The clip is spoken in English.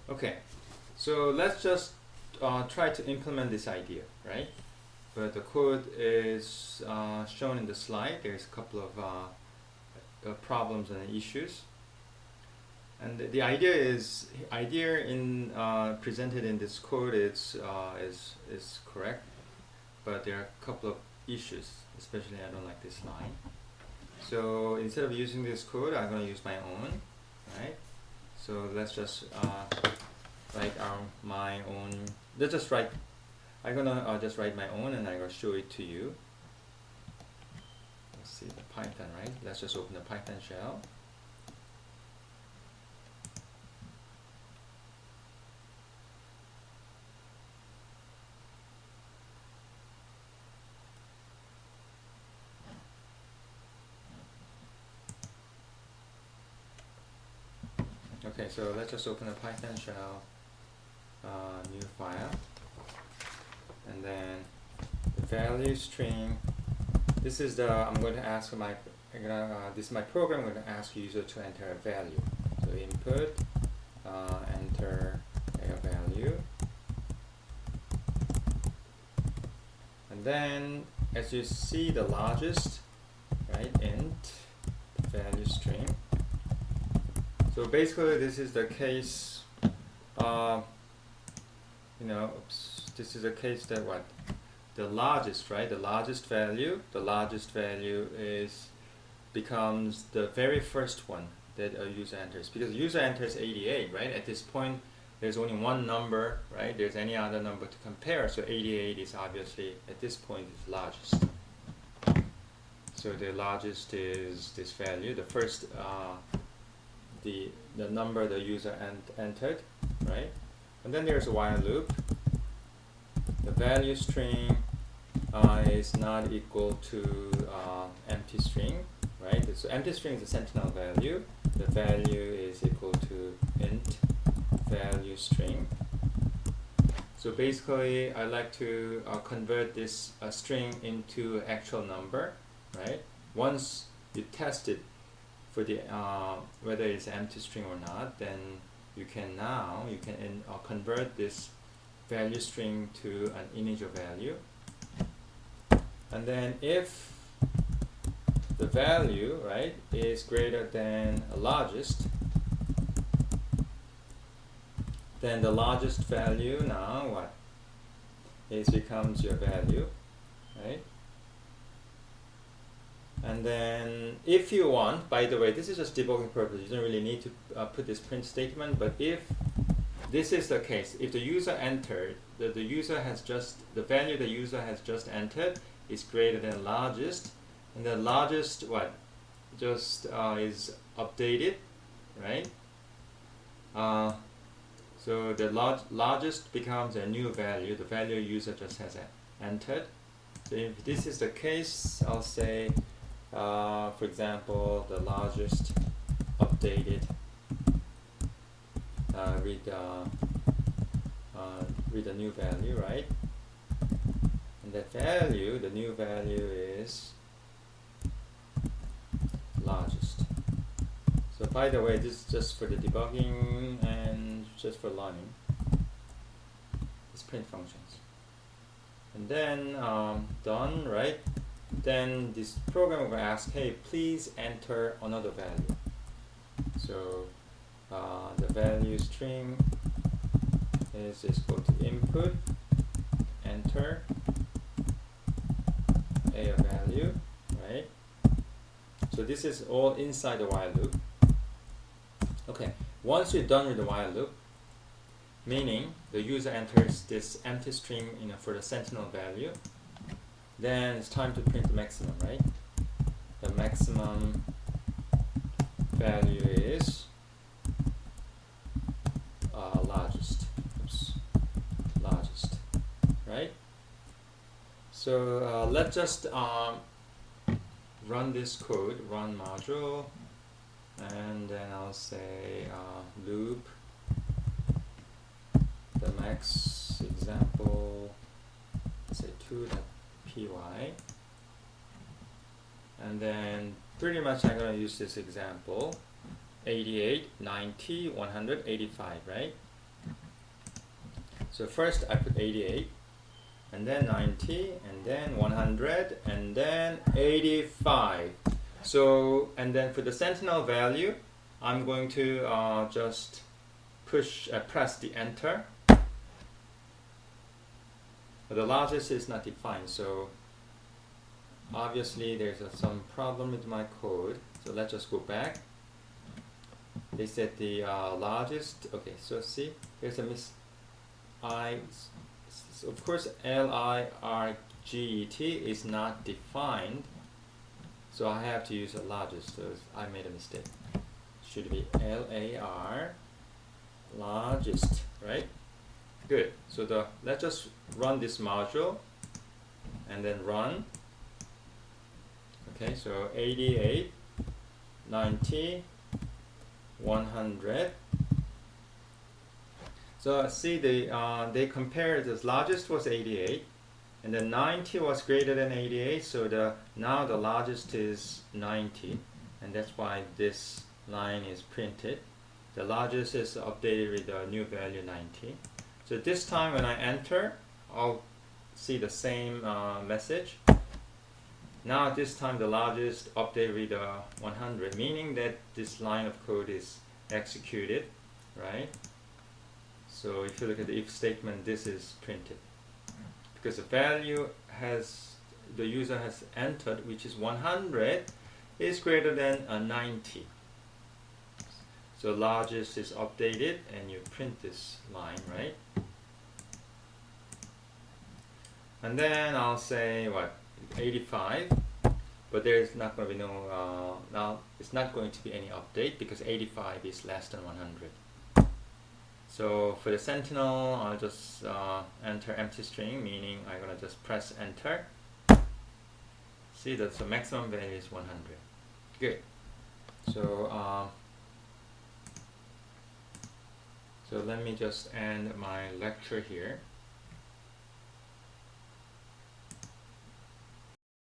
Okay, so let's just try to implement this idea, right? But the code is shown in the slide. There's a couple of problems and issues, and the idea in presented in this code is correct, but there are a couple of issues. Especially, I don't like this line. So instead of using this code, I'm going to use my own, right? So let's just write my own. Let's just write. I'm gonna just write my own, and I'm gonna show it to you. Let's see the Python, right? Let's just open the Python shell. Okay, so let's just open the Python shell, new file, and then the value string. This is the I'm going to ask my this is my program. I'm going to ask user to enter a value. So input, enter a value, and then as you see the largest, right, int value string. So basically, this is the case. This is a case that what the largest, right? The largest value becomes the very first one that a user enters, because the user enters 88, right? At this point, there's only one number, right? There's any other number to compare, so 88 is obviously at this point is largest. So the largest is this value, the first. The number the user entered, right? And then there's a while loop. The value string is not equal to empty string, right? So empty string is a sentinel value. The value is equal to int value string. So basically, I like to convert this string into actual number, right? Once you test it for the whether it's empty string or not, then you can convert this value string to an integer value, and then if the value, right, is greater than a largest, then the largest value now what is becomes your value, right? And then if you want, by the way, this is just debugging purpose, you don't really need to put this print statement, but if this is the case, if the user entered, the value the user has just entered is greater than largest, and the largest what just is updated, right? So the largest becomes a new value, the value user just has entered. So if this is the case, I'll say for example, the largest updated read the new value, right? And that value, the new value is largest. So by the way, this is just for the debugging and just for learning. It's print functions. And then done, right? Then this program will ask, hey, please enter another value. So the value string is equal to input, enter a value, right? So this is all inside the while loop. Okay, once you're done with the while loop, meaning the user enters this empty string for the sentinel value, then it's time to print the maximum, right? The maximum value is largest. Largest, right? So let's just run this code, run module, and then I'll say loop the max example, say 2.py, and then pretty much I'm going to use this example 88, 90, 185, right? So first I put 88, and then 90, and then 100, and then 85. So, and then for the sentinel value, I'm going to just press the enter. But the largest is not defined, so obviously there's some problem with my code. So let's just go back. They said the largest. Okay, so see, there's a so of course LIRGET is not defined, so I have to use the largest. So I made a mistake. Should be LAR largest, right? Good. So let's just run this module and then run. Okay, so 88, 90, 100. So see they compared, the largest was 88, and then 90 was greater than 88. So now the largest is 90, and that's why this line is printed. The largest is updated with the new value 90. So this time when I enter, I'll see the same message. Now this time the largest updated with 100, meaning that this line of code is executed, right? So if you look at the if statement, this is printed because the value the user has entered, which is 100, is greater than 90. So largest is updated, and you print this line, right? And then I'll say what, 85, but there's not going to be now it's not going to be any update because 85 is less than 100. So for the sentinel, I'll just enter empty string, meaning I'm going to just press enter. See that the maximum value is 100. Good. So so let me just end my lecture here.